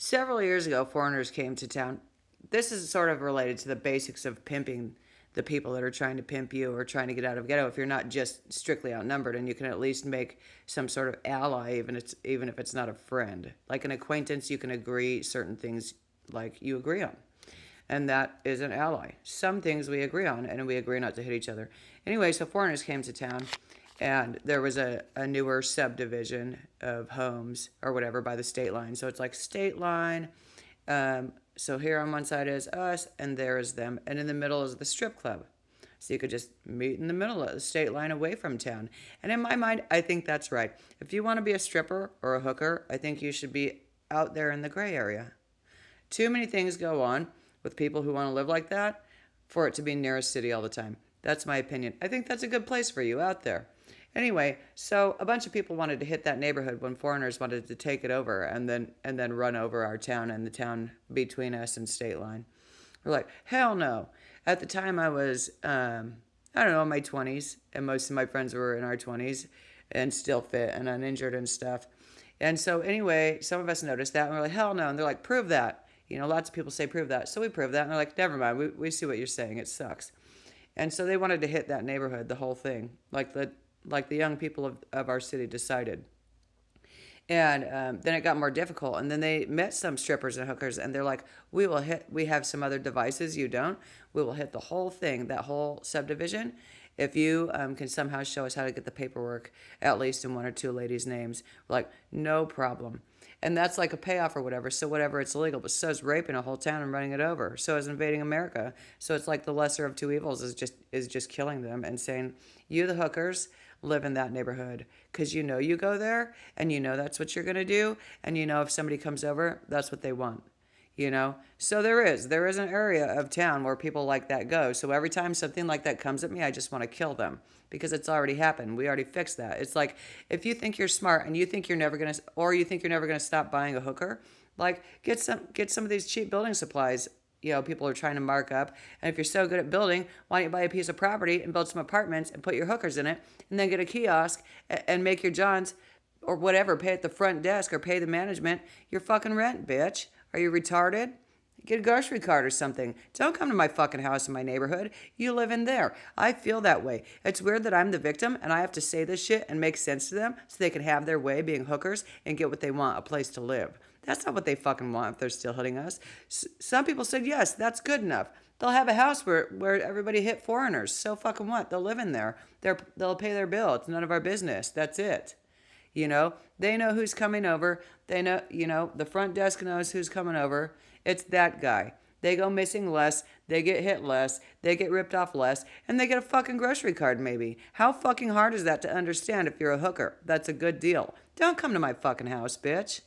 Several years ago, foreigners came to town. This is sort of related to the basics of pimping the people that are trying to pimp you or trying to get out of ghetto. If you're not just strictly outnumbered, and you can at least make some sort of ally, even if it's not a friend, like an acquaintance, you can agree certain things like you agree on, and that is an ally. Some things we agree on, and we agree not to hit each other. Anyway, so foreigners came to town, and there was a newer subdivision of homes or whatever by the state line. So it's like state line. So here on one side is us, and there is them, and in the middle is the strip club. So you could just meet in the middle of the state line away from town. And in my mind, I think that's right. If you want to be a stripper or a hooker, I think you should be out there in the gray area. Too many things go on with people who want to live like that for it to be near a city all the time. That's my opinion. I think that's a good place for you out there. Anyway, so a bunch of people wanted to hit that neighborhood when foreigners wanted to take it over and then run over our town and the town between us and state line. We're like, hell no. At the time I was, I don't know, in my 20s, and most of my friends were in our 20s and still fit and uninjured and stuff. And so anyway, some of us noticed that and we're like, hell no. And they're like, prove that. You know, lots of people say prove that. So we proved that and they're like, never mind. We see what you're saying. It sucks. And so they wanted to hit that neighborhood, the whole thing, like the young people of our city decided. And then it got more difficult. And then they met some strippers and hookers, and they're like, we have some other devices you don't. We will hit the whole thing, that whole subdivision. If you can somehow show us how to get the paperwork, at least in one or two ladies' names, we're like, no problem. And that's like a payoff or whatever. So whatever, it's illegal. But so is raping a whole town and running it over. So is invading America. So it's like the lesser of two evils is just killing them and saying, you the hookers live in that neighborhood because you know you go there and you know that's what you're going to do, and you know if somebody comes over, that's what they want. So there is an area of town where people like that go. So every time something like that comes at me, I just want to kill them because it's already happened. We already fixed that. It's like, if you think you're smart and you think you're never going to, or you think you're never going to stop buying a hooker, like get some of these cheap building supplies. People are trying to mark up. And if you're so good at building, why don't you buy a piece of property and build some apartments and put your hookers in it, and then get a kiosk and make your Johns or whatever, pay at the front desk or pay the management your fucking rent, bitch. Are you retarded? Get a grocery cart or something. Don't come to my fucking house in my neighborhood. You live in there. I feel that way. It's weird that I'm the victim and I have to say this shit and make sense to them so they can have their way being hookers and get what they want, a place to live. That's not what they fucking want if they're still hitting us. Some people said, yes, that's good enough. They'll have a house where everybody hit foreigners. So fucking what? They'll live in there. They'll pay their bill. It's none of our business. That's it. They know who's coming over. They know, the front desk knows who's coming over. It's that guy. They go missing less. They get hit less. They get ripped off less. And they get a fucking grocery card maybe. How fucking hard is that to understand if you're a hooker? That's a good deal. Don't come to my fucking house, bitch.